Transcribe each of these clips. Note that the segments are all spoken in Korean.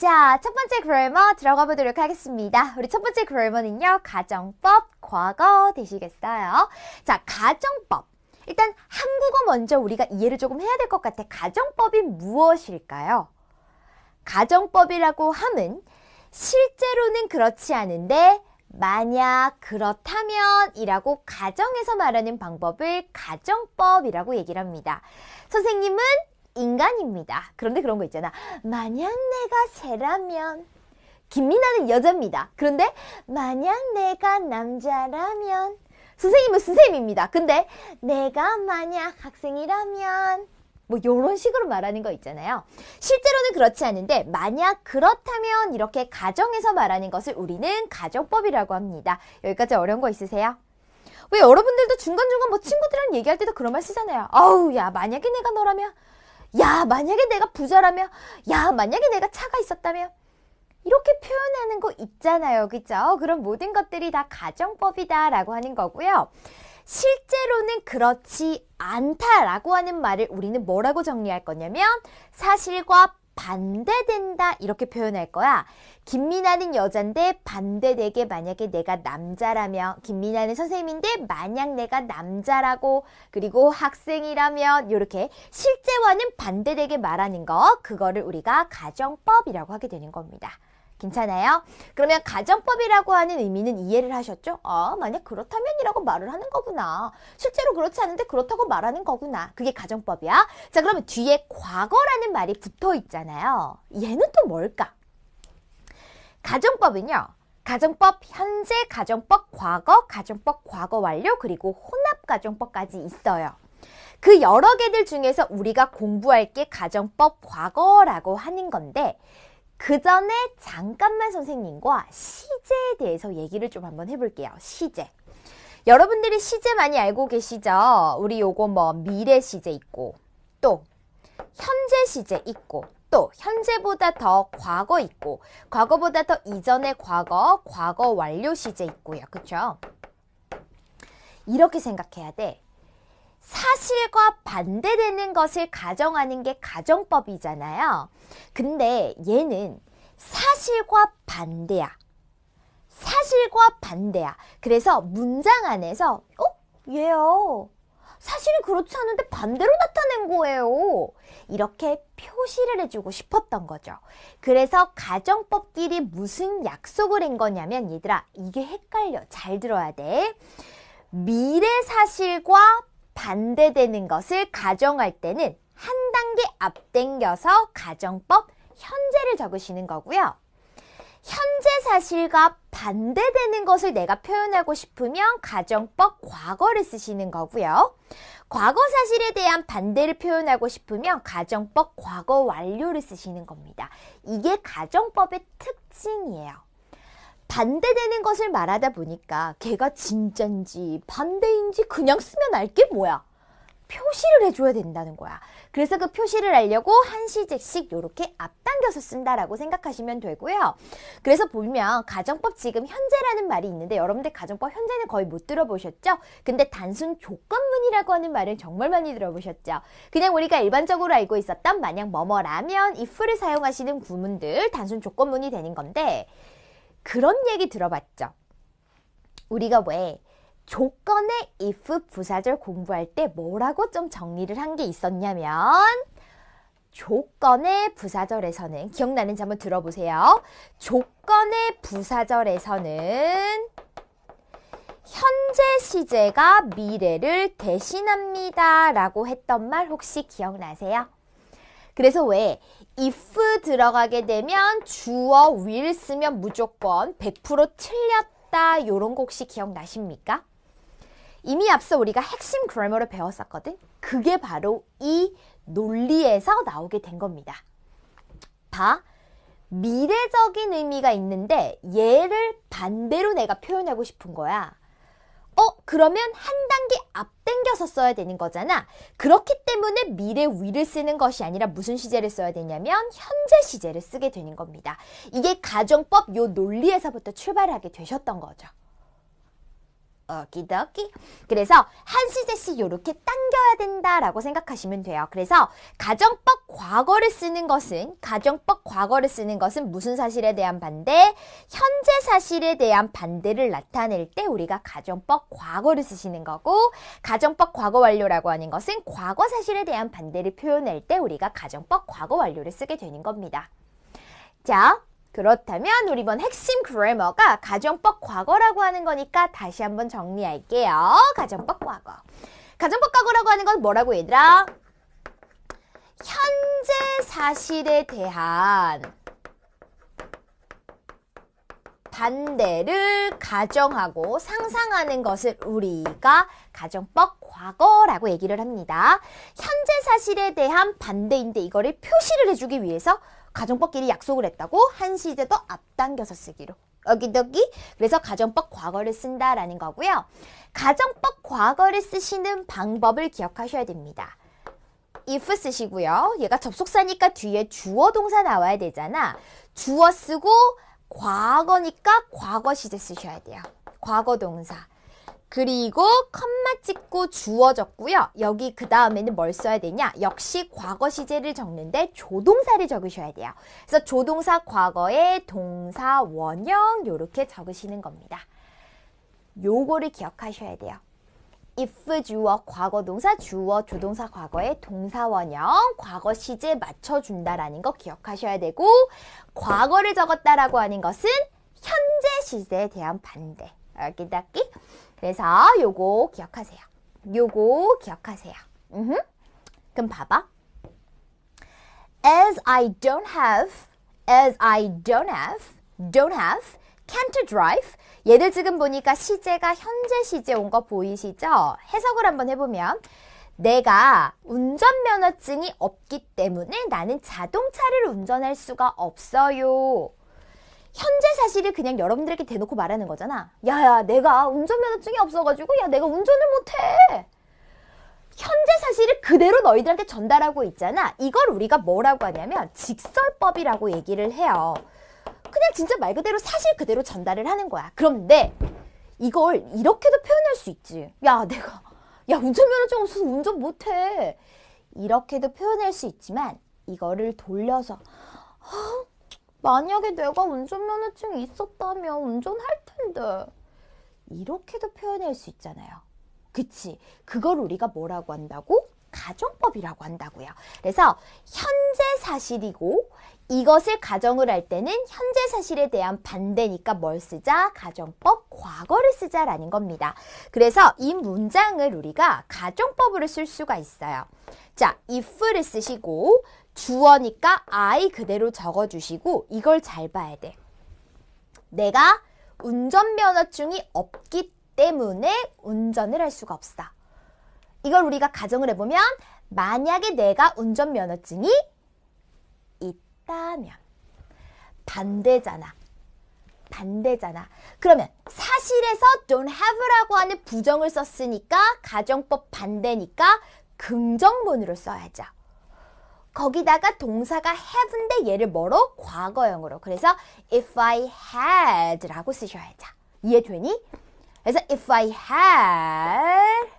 자, 첫 번째 그래머 들어가 보도록 하겠습니다. 우리 첫 번째 그래머는요, 가정법 과거 되시겠어요? 자, 가정법. 일단 한국어 먼저 우리가 이해를 조금 해야 될 것 같아. 가정법이 무엇일까요? 가정법이라고 함은 실제로는 그렇지 않은데 만약 그렇다면 이라고 가정에서 말하는 방법을 가정법이라고 얘기를 합니다. 선생님은 인간입니다. 그런데 그런 거 있잖아. 만약 내가 새라면, 김민아는 여자입니다. 그런데 만약 내가 남자라면, 선생님은 선생님입니다. 근데 내가 만약 학생이라면, 뭐 이런 식으로 말하는 거 있잖아요. 실제로는 그렇지 않은데 만약 그렇다면 이렇게 가정에서 말하는 것을 우리는 가정법이라고 합니다. 여기까지 어려운 거 있으세요? 왜 여러분들도 중간중간 뭐 친구들이랑 얘기할 때도 그런 말 쓰잖아요. 아우, 야, 만약에 내가 너라면, 야, 만약에 내가 부자라면, 야, 만약에 내가 차가 있었다면, 이렇게 표현하는 거 있잖아요. 그죠? 그런 모든 것들이 다 가정법이다라고 하는 거고요. 실제로는 그렇지 않다라고 하는 말을 우리는 뭐라고 정리할 거냐면 사실과 반대된다 이렇게 표현할 거야. 김민아는 여잔데 반대되게 만약에 내가 남자라면, 김민아는 선생님인데 만약 내가 남자라고, 그리고 학생이라면 이렇게 실제와는 반대되게 말하는 거, 그거를 우리가 가정법이라고 하게 되는 겁니다. 괜찮아요? 그러면 가정법이라고 하는 의미는 이해를 하셨죠? 아, 만약 그렇다면이라고 말을 하는 거구나. 실제로 그렇지 않은데 그렇다고 말하는 거구나. 그게 가정법이야. 자, 그러면 뒤에 과거라는 말이 붙어 있잖아요. 얘는 또 뭘까? 가정법은요. 가정법 현재, 가정법 과거, 가정법 과거 완료, 그리고 혼합가정법까지 있어요. 그 여러 개들 중에서 우리가 공부할 게 가정법 과거라고 하는 건데 그 전에 잠깐만 선생님과 시제에 대해서 얘기를 좀 한번 해볼게요. 시제. 여러분들이 시제 많이 알고 계시죠? 우리 요거 뭐 미래 시제 있고 또 현재 시제 있고 또 현재보다 더 과거 있고 과거보다 더 이전의 과거, 과거 완료 시제 있고요. 그쵸? 이렇게 생각해야 돼. 사실과 반대되는 것을 가정하는 게 가정법이잖아요. 근데 얘는 사실과 반대야. 사실과 반대야. 그래서 문장 안에서 얘요. 사실은 그렇지 않은데 반대로 나타낸 거예요. 이렇게 표시를 해주고 싶었던 거죠. 그래서 가정법끼리 무슨 약속을 한 거냐면 얘들아 이게 헷갈려. 잘 들어야 돼. 미래 사실과 반대되는 것을 가정할 때는 한 단계 앞당겨서 가정법 현재를 적으시는 거고요. 현재 사실과 반대되는 것을 내가 표현하고 싶으면 가정법 과거를 쓰시는 거고요. 과거 사실에 대한 반대를 표현하고 싶으면 가정법 과거 완료를 쓰시는 겁니다. 이게 가정법의 특징이에요. 반대되는 것을 말하다 보니까 걔가 진짠지 반대인지 그냥 쓰면 알 게 뭐야? 표시를 해줘야 된다는 거야. 그래서 그 표시를 알려고 한 시제씩 이렇게 앞당겨서 쓴다라고 생각하시면 되고요. 그래서 보면 가정법 지금 현재라는 말이 있는데 여러분들 가정법 현재는 거의 못 들어보셨죠? 근데 단순 조건문이라고 하는 말은 정말 많이 들어보셨죠? 그냥 우리가 일반적으로 알고 있었던 만약 뭐뭐라면 if를 사용하시는 구문들 단순 조건문이 되는 건데 그런 얘기 들어봤죠? 우리가 왜 조건의 if 부사절 공부할 때 뭐라고 좀 정리를 한 게 있었냐면 조건의 부사절에서는 기억나는지 한번 들어보세요. 조건의 부사절에서는 현재 시제가 미래를 대신합니다 라고 했던 말 혹시 기억나세요? 그래서 왜 if 들어가게 되면 주어 will 쓰면 무조건 100% 틀렸다 이런 거 혹시 기억나십니까? 이미 앞서 우리가 핵심 그래머를 배웠었거든? 그게 바로 이 논리에서 나오게 된 겁니다. 봐. 미래적인 의미가 있는데 얘를 반대로 내가 표현하고 싶은 거야. 그러면 한 단계 앞당겨서 써야 되는 거잖아. 그렇기 때문에 미래 will을 쓰는 것이 아니라 무슨 시제를 써야 되냐면 현재 시제를 쓰게 되는 겁니다. 이게 가정법 요 논리에서부터 출발하게 되셨던 거죠. 오키도키. 그래서 한시제씩 이렇게 당겨야 된다라고 생각하시면 돼요. 그래서 가정법 과거를 쓰는 것은 무슨 사실에 대한 반대? 현재 사실에 대한 반대를 나타낼 때 우리가 가정법 과거를 쓰시는 거고, 가정법 과거 완료라고 하는 것은 과거 사실에 대한 반대를 표현할 때 우리가 가정법 과거 완료를 쓰게 되는 겁니다. 자, 그렇다면 우리 이번 핵심 그래머가 가정법 과거라고 하는 거니까 다시 한번 정리할게요. 가정법 과거. 가정법 과거라고 하는 건 뭐라고 얘들아? 현재 사실에 대한 반대를 가정하고 상상하는 것을 우리가 가정법 과거라고 얘기를 합니다. 현재 사실에 대한 반대인데 이거를 표시를 해주기 위해서 가정법끼리 약속을 했다고 한시제도 앞당겨서 쓰기로. 여기저기. 그래서 가정법 과거를 쓴다라는 거고요. 가정법 과거를 쓰시는 방법을 기억하셔야 됩니다. if 쓰시고요. 얘가 접속사니까 뒤에 주어 동사 나와야 되잖아. 주어 쓰고 과거니까 과거 시제 쓰셔야 돼요. 과거 동사. 그리고 컴마 찍고 주어 적고요. 여기 그 다음에는 뭘 써야 되냐? 역시 과거 시제를 적는데 조동사를 적으셔야 돼요. 그래서 조동사 과거에 동사 원형 요렇게 적으시는 겁니다. 요거를 기억하셔야 돼요. if 주어 과거 동사 주어 조동사 과거에 동사 원형 과거 시제 맞춰준다라는 거 기억하셔야 되고, 과거를 적었다라고 하는 것은 현재 시제에 대한 반대. 여기다기. 그래서 요거 기억하세요. 요거 기억하세요. 그럼 봐봐. As I don't have, can't drive. 얘들 지금 보니까 시제가 현재 시제 온 거 보이시죠? 해석을 한번 해보면 내가 운전면허증이 없기 때문에 나는 자동차를 운전할 수가 없어요. 현재 사실을 그냥 여러분들에게 대놓고 말하는 거잖아. 야야, 내가 운전면허증이 없어가지고 야 내가 운전을 못해. 현재 사실을 그대로 너희들한테 전달하고 있잖아. 이걸 우리가 뭐라고 하냐면 직설법이라고 얘기를 해요. 그냥 진짜 말 그대로 사실 그대로 전달을 하는 거야. 그런데 이걸 이렇게도 표현할 수 있지. 야 운전면허증 없어서 운전 못해. 이렇게도 표현할 수 있지만 이거를 돌려서 만약에 내가 운전면허증이 있었다면 운전할 텐데. 이렇게도 표현할 수 있잖아요. 그치? 그걸 우리가 뭐라고 한다고? 가정법이라고 한다고요. 그래서 현재 사실이고 이것을 가정을 할 때는 현재 사실에 대한 반대니까 뭘 쓰자? 가정법 과거를 쓰자라는 겁니다. 그래서 이 문장을 우리가 가정법으로 쓸 수가 있어요. 자, if를 쓰시고 주어니까 I 그대로 적어주시고 이걸 잘 봐야 돼. 내가 운전면허증이 없기 때문에 운전을 할 수가 없어. 이걸 우리가 가정을 해보면 만약에 내가 운전면허증이 있다면 반대잖아. 그러면 사실에서 don't have라고 하는 부정을 썼으니까 가정법 반대니까 긍정문으로 써야죠. 거기다가 동사가 have인데 얘를 뭐로? 과거형으로. 그래서 if I had라고 쓰셔야죠. 이해되니? 그래서 if I had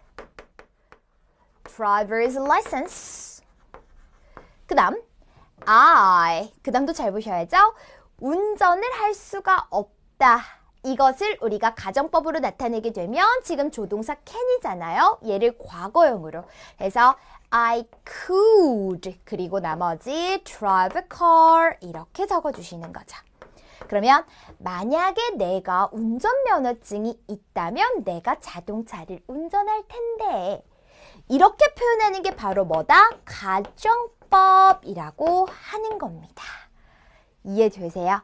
driver's license. 그 다음 그 다음도 잘 보셔야죠. 운전을 할 수가 없다. 이것을 우리가 가정법으로 나타내게 되면 지금 조동사 can이잖아요. 얘를 과거형으로. 그래서 I could 그리고 나머지 drive a car 이렇게 적어주시는 거죠. 그러면 만약에 내가 운전면허증이 있다면 내가 자동차를 운전할 텐데 이렇게 표현하는 게 바로 뭐다? 가정법이라고 하는 겁니다. 이해되세요?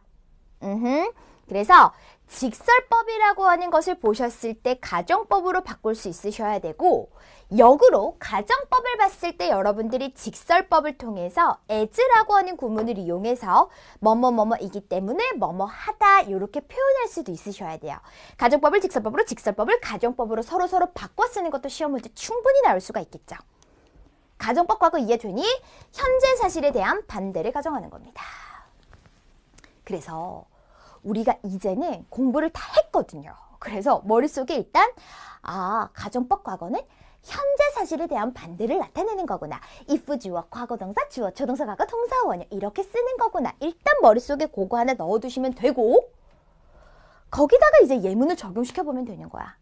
그래서 직설법이라고 하는 것을 보셨을 때 가정법으로 바꿀 수 있으셔야 되고 역으로 가정법을 봤을 때 여러분들이 직설법을 통해서 as라고 하는 구문을 이용해서 뭐뭐뭐뭐이기 때문에 뭐뭐하다 이렇게 표현할 수도 있으셔야 돼요. 가정법을 직설법으로 직설법을 가정법으로 서로 바꿔 쓰는 것도 시험 문제 충분히 나올 수가 있겠죠. 가정법 과거 이해되니? 현재 사실에 대한 반대를 가정하는 겁니다. 그래서 우리가 이제는 공부를 다 했거든요. 그래서 머릿속에 일단 가정법 과거는 현재 사실에 대한 반대를 나타내는 거구나. if 주어, 과거동사, 주어, 조동사, 과거, 동사, 원형 이렇게 쓰는 거구나. 일단 머릿속에 그거 하나 넣어두시면 되고 거기다가 이제 예문을 적용시켜보면 되는 거야.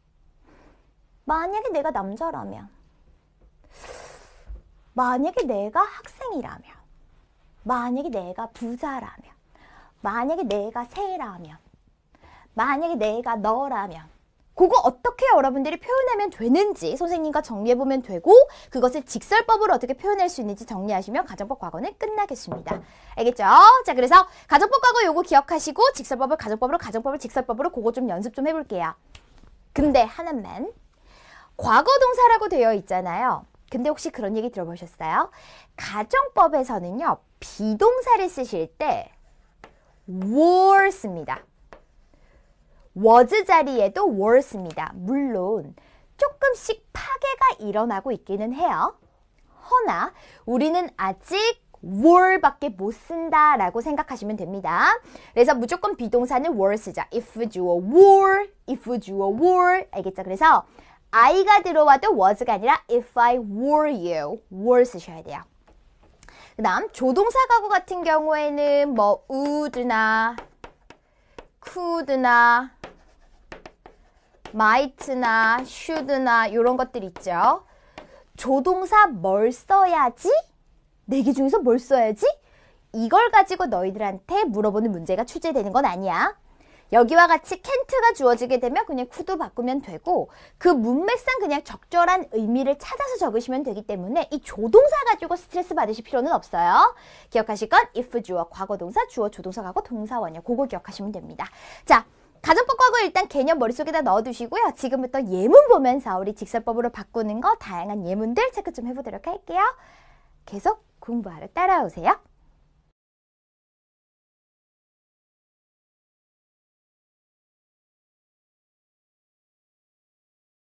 만약에 내가 남자라면, 만약에 내가 학생이라면, 만약에 내가 부자라면, 만약에 내가 새라면, 만약에 내가 너라면 그거 어떻게 여러분들이 표현하면 되는지 선생님과 정리해보면 되고 그것을 직설법으로 어떻게 표현할 수 있는지 정리하시면 가정법 과거는 끝나겠습니다. 알겠죠? 자, 그래서 가정법 과거 요거 기억하시고 직설법을 가정법으로, 가정법을 직설법으로 그거 좀 연습 좀 해볼게요. 근데 하나만, 과거 동사라고 되어 있잖아요. 근데 혹시 그런 얘기 들어보셨어요? 가정법에서는요, 비동사를 쓰실 때 were 씁니다. was 자리에도 were 씁니다. 물론 조금씩 파괴가 일어나고 있기는 해요. 허나 우리는 아직 were 밖에 못 쓴다라고 생각하시면 됩니다. 그래서 무조건 비동사는 were 쓰자. if 주어 were, if 주어 were. 알겠죠? 그래서 I가 들어와도 was가 아니라 if I were you, were 쓰셔야 돼요. 그 다음 조동사 가구 같은 경우에는 뭐 would나 could나 might나 should나 이런 것들 있죠. 조동사 뭘 써야지? 네 개 중에서 뭘 써야지? 이걸 가지고 너희들한테 물어보는 문제가 출제되는 건 아니야. 여기와 같이 can't가 주어지게 되면 그냥 could 바꾸면 되고 그 문맥상 그냥 적절한 의미를 찾아서 적으시면 되기 때문에 이 조동사 가지고 스트레스 받으실 필요는 없어요. 기억하실 건 if 주어, 과거동사, 주어, 조동사, 과거, 동사, 원형 그거 기억하시면 됩니다. 자, 가정법 과거 일단 개념 머릿속에다 넣어두시고요. 지금부터 예문 보면서 우리 직설법으로 바꾸는 거 다양한 예문들 체크 좀 해보도록 할게요. 계속 공부하러 따라오세요.